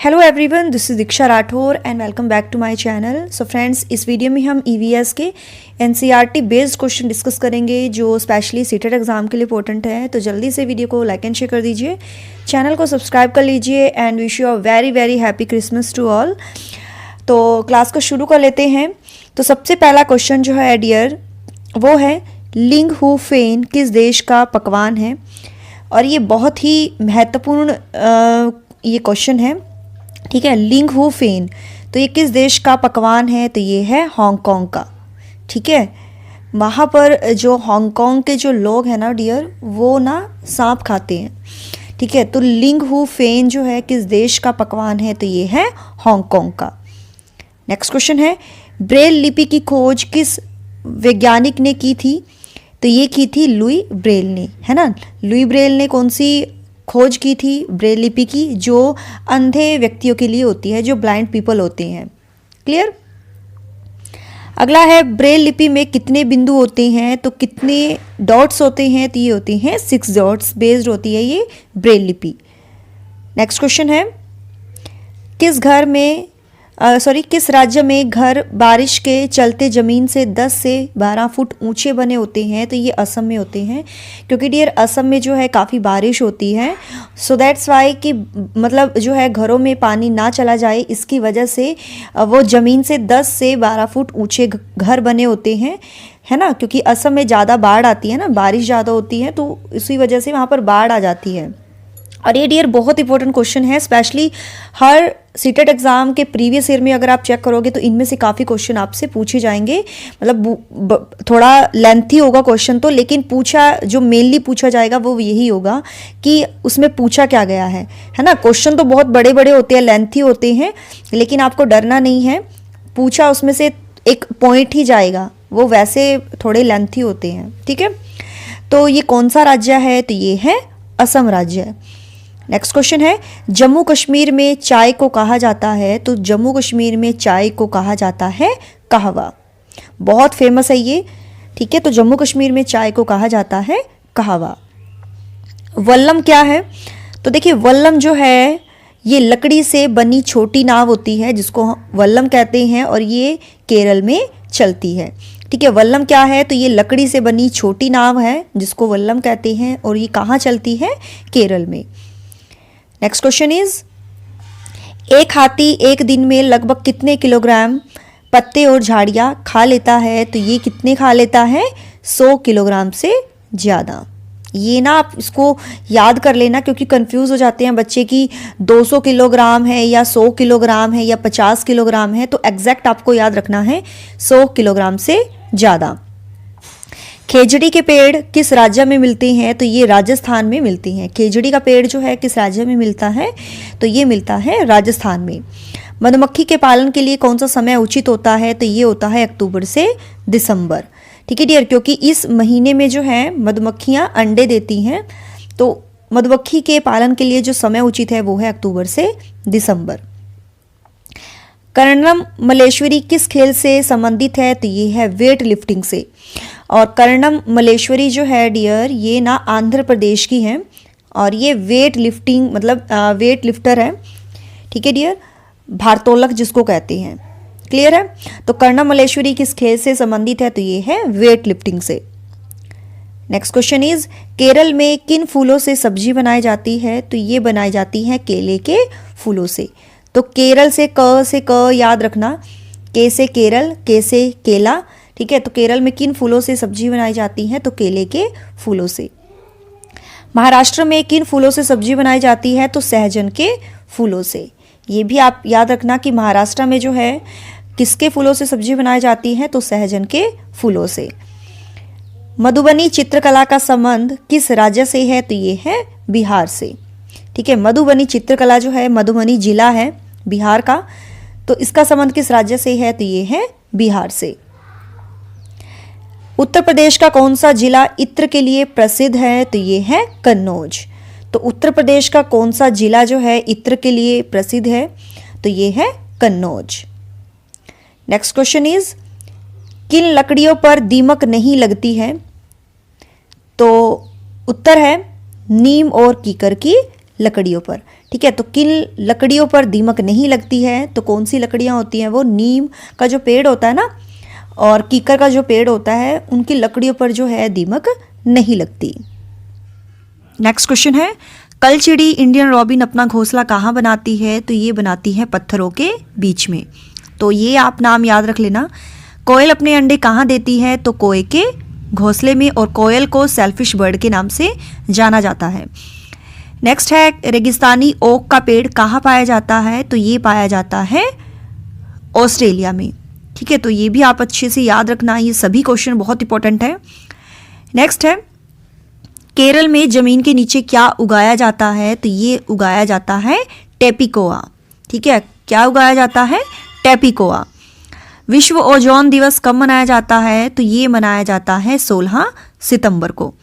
Hello everyone, this is Diksha Rathore and welcome back to my channel. So friends, इस video में हम EVS के NCERT based question discuss करेंगे जो स्पेशली सीटेट एग्जाम के लिए इंपॉर्टेंट है। तो जल्दी से वीडियो को लाइक एंड शेयर कर दीजिए, चैनल को सब्सक्राइब कर लीजिए and wish you a very very happy Christmas to all. तो क्लास को शुरू कर लेते हैं। तो सबसे पहला क्वेश्चन जो है डियर वो है लिंग हू फेन किस देश का पकवान है। और ये बहुत ही महत्वपूर्ण ये क्वेश्चन है, ठीक है। लिंग हू फेन, तो ये किस देश का पकवान है, तो ये है हांगकांग का, ठीक है। वहाँ पर जो हांगकांग के जो लोग हैं ना डियर, वो ना सांप खाते हैं, ठीक है। तो लिंग हू फेन जो है किस देश का पकवान है, तो ये है हांगकांग का। नेक्स्ट क्वेश्चन है ब्रेल लिपि की खोज किस वैज्ञानिक ने की थी, तो ये की थी लुई ब्रेल ने, है ना। लुई ब्रेल ने कौन सी खोज की थी ब्रेल लिपि की, जो अंधे व्यक्तियों के लिए होती है, जो ब्लाइंड पीपल होते हैं। क्लियर। अगला है ब्रेल लिपि में कितने बिंदु होते हैं, तो कितने डॉट्स होते हैं, तो ये होते हैं 6 डॉट्स बेस्ड होती है ये ब्रेल लिपि। नेक्स्ट क्वेश्चन है किस राज्य में घर बारिश के चलते ज़मीन से 10 से 12 फुट ऊंचे बने होते हैं, तो ये असम में होते हैं। क्योंकि डियर असम में जो है काफ़ी बारिश होती है, सो दैट्स वाई कि मतलब जो है घरों में पानी ना चला जाए, इसकी वजह से वो ज़मीन से 10 से 12 फुट ऊंचे घर बने होते हैं, है ना। क्योंकि असम में ज़्यादा बाढ़ आती है ना, बारिश ज़्यादा होती है, तो इसी वजह से वहाँ पर बाढ़ आ जाती है। और ये डियर बहुत इंपॉर्टेंट क्वेश्चन है, स्पेशली हर सीटेट एग्जाम के प्रीवियस ईयर में अगर आप चेक करोगे तो इनमें से काफ़ी क्वेश्चन आपसे पूछे जाएंगे। मतलब थोड़ा लेंथी होगा क्वेश्चन तो, लेकिन जो मेनली पूछा जाएगा वो यही होगा कि उसमें पूछा क्या गया है ना। क्वेश्चन तो बहुत बड़े बड़े होते हैं, लेंथी होते हैं, लेकिन आपको डरना नहीं है, पूछा उसमें से एक पॉइंट ही जाएगा, वो वैसे थोड़े लेंथी होते हैं, ठीक है। तो ये कौन सा राज्य है, तो ये है असम राज्य है। नेक्स्ट क्वेश्चन है जम्मू कश्मीर में चाय को कहा जाता है, तो जम्मू कश्मीर में चाय को कहा जाता है कहवा। बहुत फेमस है ये, ठीक है। तो जम्मू कश्मीर में चाय को कहा जाता है कहवा। वल्लम क्या है, तो देखिए वल्लम जो है ये लकड़ी से बनी छोटी नाव होती है जिसको वल्लम कहते हैं, और ये केरल में चलती है, ठीक है। वल्लम क्या है, तो ये लकड़ी से बनी छोटी नाव है जिसको वल्लम कहते हैं, और ये कहाँ चलती है, केरल में। नेक्स्ट क्वेश्चन इज एक हाथी एक दिन में लगभग कितने किलोग्राम पत्ते और झाड़ियाँ खा लेता है, तो ये कितने खा लेता है, 100 किलोग्राम से ज़्यादा। ये ना आप इसको याद कर लेना, क्योंकि कंफ्यूज हो जाते हैं बच्चे की 200 किलोग्राम है या 100 किलोग्राम है या 50 किलोग्राम है। तो एग्जैक्ट आपको याद रखना है 100 किलोग्राम से ज़्यादा। खेजड़ी के पेड़ किस राज्य में मिलते हैं, तो ये राजस्थान में मिलते हैं। खेजड़ी का पेड़ जो है किस राज्य में मिलता है, तो ये मिलता है राजस्थान में। मधुमक्खी के पालन के लिए कौन सा समय उचित होता है, तो ये होता है अक्टूबर से दिसंबर, ठीक है डियर। क्योंकि इस महीने में जो है मधुमक्खियाँ अंडे देती हैं, तो मधुमक्खी के पालन के लिए जो समय उचित है वो है अक्टूबर से दिसंबर। कर्णम मलेश्वरी किस खेल से संबंधित है, तो ये है वेट लिफ्टिंग से। और कर्णम मलेश्वरी जो है डियर ये ना आंध्र प्रदेश की है, और ये वेट लिफ्टिंग मतलब वेट लिफ्टर है, ठीक है डियर, भारोत्तोलक जिसको कहते हैं। क्लियर है। तो कर्णम मलेश्वरी किस खेल से संबंधित है, तो ये है वेट लिफ्टिंग से। नेक्स्ट क्वेश्चन इज केरल में किन फूलों से सब्जी बनाई जाती है, तो ये बनाई जाती है केले के फूलों से। तो केरल से क याद रखना, के से केरल, के से केला, ठीक है। तो केरल में किन फूलों से सब्जी बनाई जाती है, तो केले के फूलों से। महाराष्ट्र में किन फूलों से सब्जी बनाई जाती है, तो सहजन के फूलों से। ये भी आप याद रखना कि महाराष्ट्र में जो है किसके फूलों से सब्जी बनाई जाती है, तो सहजन के फूलों से। मधुबनी चित्रकला का संबंध किस राज्य से है, तो ये है बिहार से, ठीक है। मधुबनी चित्रकला जो है मधुबनी जिला है बिहार का, तो इसका संबंध किस राज्य से है, तो ये है बिहार से। उत्तर प्रदेश का कौन सा जिला इत्र के लिए प्रसिद्ध है, तो ये है कन्नौज। तो उत्तर प्रदेश का कौन सा जिला जो है इत्र के लिए प्रसिद्ध है, तो ये है कन्नौज। नेक्स्ट क्वेश्चन इज किन लकड़ियों पर दीमक नहीं लगती है, तो उत्तर है नीम और कीकर की लकड़ियों पर। ठीक है, तो किन लकड़ियों पर दीमक नहीं लगती है? तो कौन सी लकड़ियाँ होती हैं? वो नीम का जो पेड़ होता है ना, और कीकर का जो पेड़ होता है, उनकी लकड़ियों पर जो है दीमक नहीं लगती। नेक्स्ट क्वेश्चन है, कलचिड़ी इंडियन रॉबिन अपना घोंसला कहाँ बनाती है? तो ये बनाती है पत्थरों के बीच में। तो ये आप नाम याद रख लेना। कोयल अपने अंडे कहाँ देती है? तो कोए के घोंसले में, और कोयल को सेल्फिश बर्ड के नाम से जाना जाता है। नेक्स्ट है, रेगिस्तानी ओक का पेड़ कहाँ पाया जाता है? तो ये पाया जाता है ऑस्ट्रेलिया में। ठीक है, तो ये भी आप अच्छे से याद रखना, ये सभी क्वेश्चन बहुत इंपॉर्टेंट है। नेक्स्ट है, केरल में जमीन के नीचे क्या उगाया जाता है? तो ये उगाया जाता है टेपिकोआ। ठीक है, क्या उगाया जाता है? टेपिकोआ। विश्व ओजोन दिवस कब मनाया जाता है? तो ये मनाया जाता है 16 सितंबर को।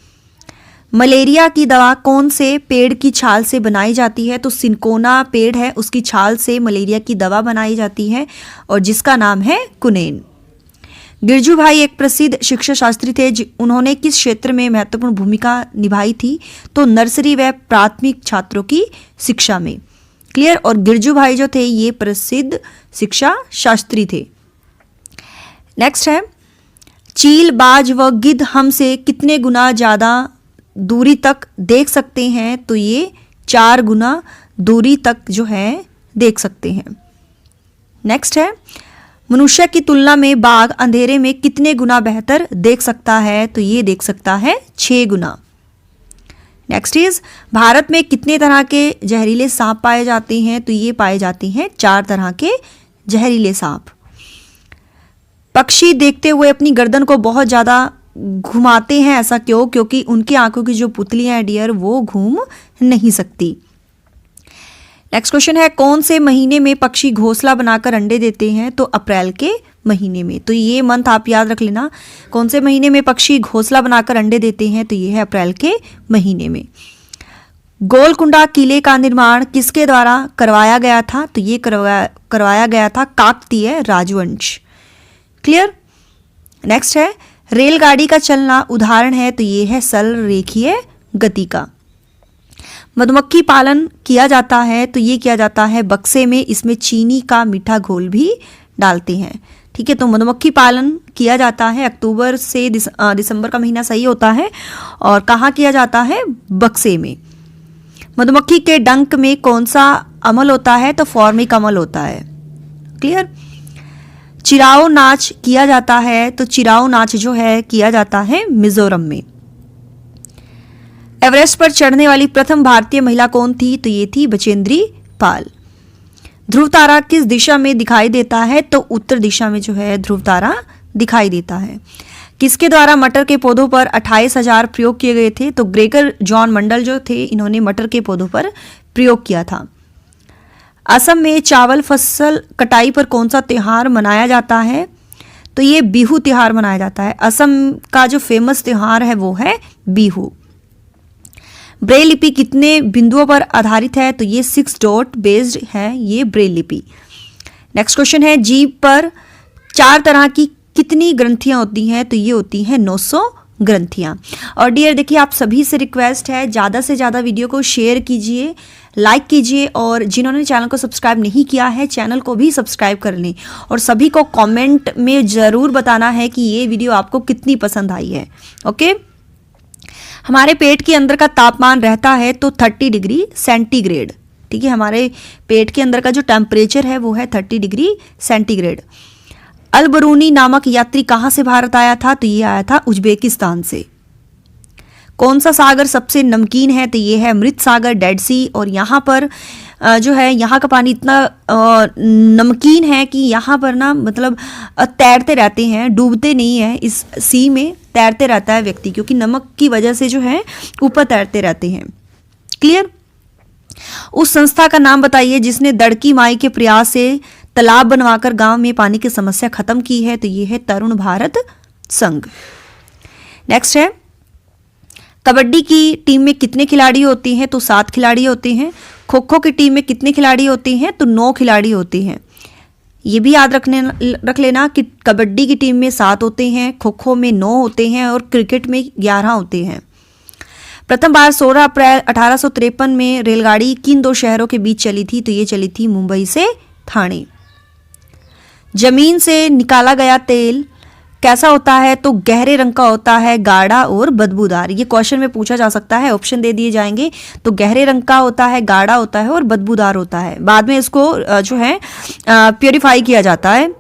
मलेरिया की दवा कौन से पेड़ की छाल से बनाई जाती है? तो सिनकोना पेड़ है, उसकी छाल से मलेरिया की दवा बनाई जाती है, और जिसका नाम है कुनेन। गिरजू भाई एक प्रसिद्ध शिक्षा शास्त्री थे, उन्होंने किस क्षेत्र में महत्वपूर्ण भूमिका निभाई थी? तो नर्सरी व प्राथमिक छात्रों की शिक्षा में। क्लियर। और गिरजू भाई जो थे ये प्रसिद्ध शिक्षा शास्त्री थे। नेक्स्ट है, चील, बाज व गिद्ध हमसे कितने गुना ज़्यादा दूरी तक देख सकते हैं? तो ये 4 गुना दूरी तक जो है देख सकते हैं। नेक्स्ट है, मनुष्य की तुलना में बाघ अंधेरे में कितने गुना बेहतर देख सकता है? तो ये देख सकता है 6 गुना। नेक्स्ट इज, भारत में कितने तरह के जहरीले सांप पाए जाते हैं? तो ये पाए जाते हैं 4 तरह के जहरीले सांप। पक्षी देखते हुए अपनी गर्दन को बहुत ज़्यादा घुमाते हैं, ऐसा क्यों? क्योंकि उनकी आंखों की जो पुतलियां हैं डियर, वो घूम नहीं सकती। नेक्स्ट क्वेश्चन है, कौन से महीने में पक्षी घोंसला बनाकर अंडे देते हैं? तो अप्रैल के महीने में। तो ये मंथ आप याद रख लेना, कौन से महीने में पक्षी घोंसला बनाकर अंडे देते हैं? तो ये है अप्रैल के महीने में। गोलकुंडा किले का निर्माण किसके द्वारा करवाया गया था? तो ये करवाया गया था काकतीय राजवंश। क्लियर। नेक्स्ट है, रेलगाड़ी का चलना उदाहरण है? तो ये है सरल रेखीय गति का। मधुमक्खी पालन किया जाता है? तो ये किया जाता है बक्से में, इसमें चीनी का मीठा घोल भी डालते हैं। ठीक है, तो मधुमक्खी पालन किया जाता है अक्टूबर से दिसंबर का महीना सही होता है। और कहाँ किया जाता है? बक्से में। मधुमक्खी के डंक में कौन सा अमल होता है? तो फॉर्मिक अमल होता है। क्लियर। चिराओ नाच किया जाता है? तो चिराओ नाच जो है किया जाता है मिजोरम में। एवरेस्ट पर चढ़ने वाली प्रथम भारतीय महिला कौन थी? तो ये थी बचेंद्री पाल। ध्रुव तारा किस दिशा में दिखाई देता है? तो उत्तर दिशा में जो है ध्रुव तारा दिखाई देता है। किसके द्वारा मटर के पौधों पर 28,000 प्रयोग किए गए थे? तो ग्रेगर जॉन मंडल जो थे, इन्होंने मटर के पौधों पर प्रयोग किया था। असम में चावल फसल कटाई पर कौन सा त्योहार मनाया जाता है? तो ये बिहू त्योहार मनाया जाता है। असम का जो फेमस त्योहार है वो है बिहू। ब्रेल लिपि कितने बिंदुओं पर आधारित है? तो ये 6 डॉट बेस्ड है ये ब्रेल लिपि। नेक्स्ट क्वेश्चन है, जीभ पर 4 तरह की कितनी ग्रंथियां होती हैं? तो ये होती हैं 900 ग्रंथियां। और डियर देखिए, आप सभी से रिक्वेस्ट है ज़्यादा से ज़्यादा वीडियो को शेयर कीजिए, लाइक कीजिए, और जिन्होंने चैनल को सब्सक्राइब नहीं किया है चैनल को भी सब्सक्राइब कर लें। और सभी को कमेंट में ज़रूर बताना है कि ये वीडियो आपको कितनी पसंद आई है। ओके। हमारे पेट के अंदर का तापमान रहता है तो 30 डिग्री सेंटीग्रेड। ठीक है, हमारे पेट के अंदर का जो टेम्परेचर है वो है 30 डिग्री सेंटीग्रेड। अल बरूनी नामक यात्री कहाँ से भारत आया था? तो ये आया था उज्बेकिस्तान से। कौन सा सागर सबसे नमकीन है? तो ये है मृत सागर, डेड सी। और यहाँ पर जो है यहाँ का पानी इतना नमकीन है कि यहाँ पर ना मतलब तैरते रहते हैं, डूबते नहीं है। इस सी में तैरते रहता है व्यक्ति, क्योंकि नमक की वजह से जो है ऊपर तैरते रहते हैं। क्लियर। उस संस्था का नाम बताइए जिसने दड़की माई के प्रयास से तालाब बनवाकर गांव में पानी की समस्या खत्म की है? तो ये है तरुण भारत संघ। नेक्स्ट है, कबड्डी की टीम में कितने खिलाड़ी होते हैं? तो 7 खिलाड़ी होते हैं। खो खो की टीम में कितने खिलाड़ी होते हैं? तो 9 खिलाड़ी होते हैं। ये भी याद रख लेना कि कबड्डी की टीम में 7 होते हैं, खो खो में 9 होते हैं और क्रिकेट में 11 होते हैं। प्रथम बार 16 अप्रैल 1853 में रेलगाड़ी किन दो शहरों के बीच चली थी? तो ये चली थी मुंबई से ठाणे। जमीन से निकाला गया तेल कैसा होता है? तो गहरे रंग का होता है, गाढ़ा और बदबूदार। ये क्वेश्चन में पूछा जा सकता है, ऑप्शन दे दिए जाएंगे। तो गहरे रंग का होता है, गाढ़ा होता है और बदबूदार होता है। बाद में इसको जो है प्योरीफाई किया जाता है।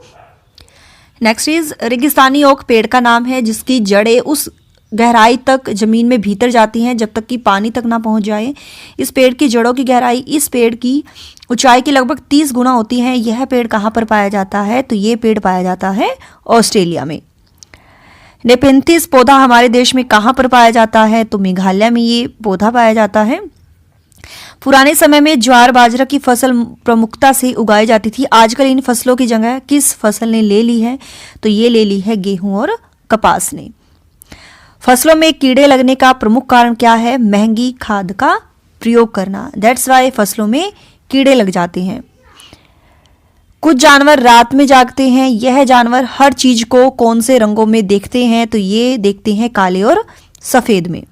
नेक्स्ट इज रेगिस्तानी ओक पेड़ का नाम है जिसकी जड़ें उस गहराई तक जमीन में भीतर जाती हैं जब तक कि पानी तक ना पहुंच जाए। इस पेड़ की जड़ों की गहराई इस पेड़ की ऊंचाई की लगभग 30 गुना होती है। यह पेड़ कहाँ पर पाया जाता है? तो ये पेड़ पाया जाता है ऑस्ट्रेलिया में। नेपेंथिस पौधा हमारे देश में कहाँ पर पाया जाता है? तो मेघालय में ये पौधा पाया जाता है। पुराने समय में ज्वार बाजरा की फसल प्रमुखता से उगाई जाती थी। आजकल इन फसलों की जगह किस फसल ने ले ली है? तो ये ले ली है गेहूं और कपास ने। फसलों में कीड़े लगने का प्रमुख कारण क्या है? महंगी खाद का प्रयोग करना। दैट्स वाई फसलों में कीड़े लग जाते हैं। कुछ जानवर रात में जागते हैं। यह जानवर हर चीज को कौन से रंगों में देखते हैं? तो ये देखते हैं काले और सफेद में।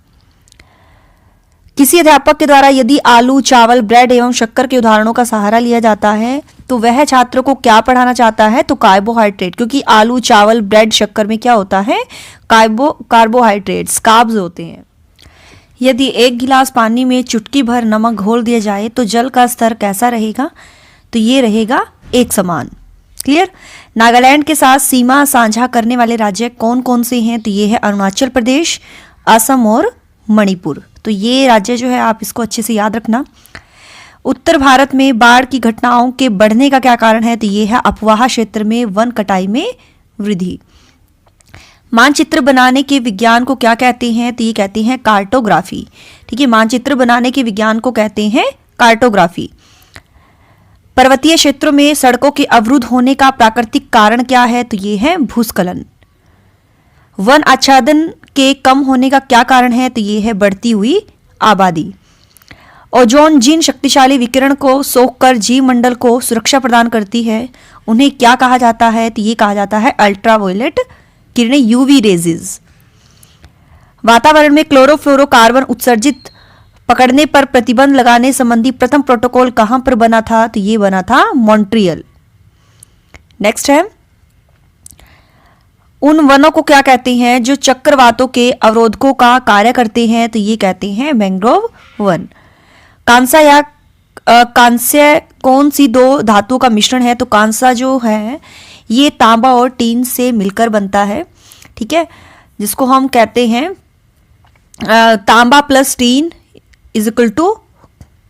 किसी अध्यापक के द्वारा यदि आलू, चावल, ब्रेड एवं शक्कर के उदाहरणों का सहारा लिया जाता है तो वह छात्रों को क्या पढ़ाना चाहता है? तो कार्बोहाइड्रेट, क्योंकि आलू, चावल, ब्रेड, शक्कर में क्या होता है? कार्बोहाइड्रेट्स, कार्ब्स होते हैं। यदि एक गिलास पानी में चुटकी भर नमक घोल दिया जाए तो जल का स्तर कैसा रहेगा? तो ये रहेगा एक समान। क्लियर? नागालैंड के साथ सीमा साझा करने वाले राज्य कौन कौन से हैं? तो ये है अरुणाचल प्रदेश, असम और मणिपुर। तो ये राज्य जो है आप इसको अच्छे से याद रखना। उत्तर भारत में बाढ़ की घटनाओं के बढ़ने का क्या कारण है? तो ये है अफवाह क्षेत्र में वन कटाई में वृद्धि। मानचित्र बनाने के विज्ञान को क्या कहते हैं? तो ये कहते हैं कार्टोग्राफी। ठीक है, मानचित्र बनाने के विज्ञान को कहते हैं कार्टोग्राफी। पर्वतीय क्षेत्रों में सड़कों के अवरुद्ध होने का प्राकृतिक कारण क्या है? तो ये है भूस्खलन। वन आच्छादन के कम होने का क्या कारण है? तो ये है बढ़ती हुई आबादी। ओजोन जिन शक्तिशाली विकिरण को सोखकर जीव मंडल को सुरक्षा प्रदान करती है उन्हें क्या कहा जाता है? तो ये कहा जाता है अल्ट्रावायलेट किरणें, यूवी रेजेस। वातावरण में क्लोरोफ्लोरोकार्बन उत्सर्जित पकड़ने पर प्रतिबंध लगाने संबंधी प्रथम प्रोटोकॉल कहां पर बना था? तो ये बना था मॉन्ट्रियल। नेक्स्ट है, उन वनों को क्या कहते हैं जो चक्रवातों के अवरोधकों का कार्य करते हैं? तो ये कहते हैं मैंग्रोव वन। कांसा या कांस्य कौन सी दो धातुओं का मिश्रण है? तो कांसा जो है ये तांबा और टीन से मिलकर बनता है। ठीक है, जिसको हम कहते हैं तांबा plus tin is equal to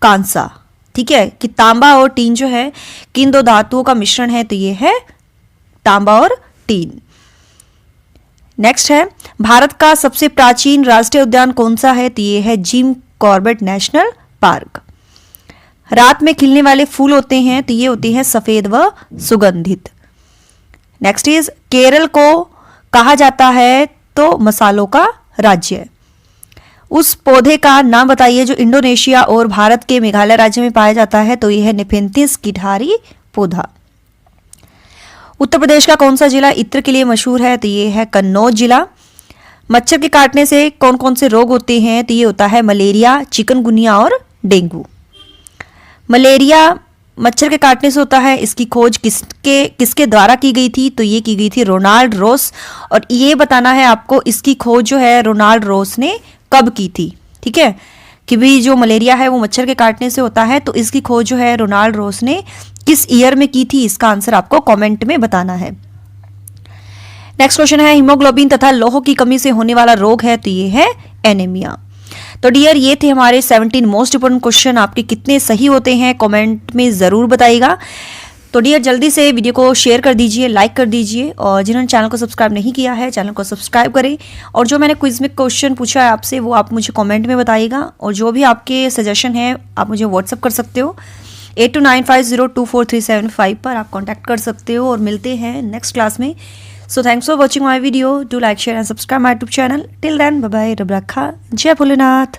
कांसा। ठीक है, कि तांबा और टीन जो है किन दो धातुओं का मिश्रण है? तो ये है तांबा और टीन। नेक्स्ट है, भारत का सबसे प्राचीन राष्ट्रीय उद्यान कौन सा है? तो ये है जिम कॉर्बेट नेशनल पार्क। रात में खिलने वाले फूल होते हैं तो ये होते हैं सफेद व सुगंधित। नेक्स्ट इज, केरल को कहा जाता है तो मसालों का राज्य। उस पौधे का नाम बताइए जो इंडोनेशिया और भारत के मेघालय राज्य में पाया जाता है। तो यह है नेपेंथिस गिठारी पौधा। उत्तर प्रदेश का कौन सा जिला इत्र के लिए मशहूर है? तो ये है कन्नौज जिला। मच्छर के काटने से कौन कौन से रोग होते हैं? तो ये होता है मलेरिया, चिकनगुनिया और डेंगू। मलेरिया मच्छर के काटने से होता है। इसकी खोज किसके द्वारा की गई थी? तो ये की गई थी रोनाल्ड रोस। और ये बताना है आपको इसकी खोज जो है रोनाल्ड रोस ने कब की थी। ठीक है, कि भी जो मलेरिया है वो मच्छर के काटने से होता है, तो इसकी खोज जो है रोनाल्ड रोस ने किस ईयर में की थी? इसका आंसर आपको कमेंट में बताना है। नेक्स्ट क्वेश्चन है, हीमोग्लोबिन तथा लौह की कमी से होने वाला रोग है। तो ये है एनीमिया। तो डियर ये थे हमारे 17 मोस्ट इंपोर्टेंट क्वेश्चन। आपके कितने सही होते हैं कमेंट में ज़रूर बताइएगा। तो डियर जल्दी से वीडियो को शेयर कर दीजिए, लाइक कर दीजिए, और जिन्होंने चैनल को सब्सक्राइब नहीं किया है चैनल को सब्सक्राइब करें। और जो मैंने क्विज में क्वेश्चन पूछा है आपसे वो आप मुझे कमेंट में बताइएगा। और जो भी आपके सजेशन है आप मुझे व्हाट्सअप कर सकते हो 8295024375 पर आप कॉन्टैक्ट कर सकते हो। और मिलते हैं नेक्स्ट क्लास में। So thanks for watching my video. Do like, share and subscribe my YouTube channel. Till then, bye bye. रब रखा। जय भोलेनाथ।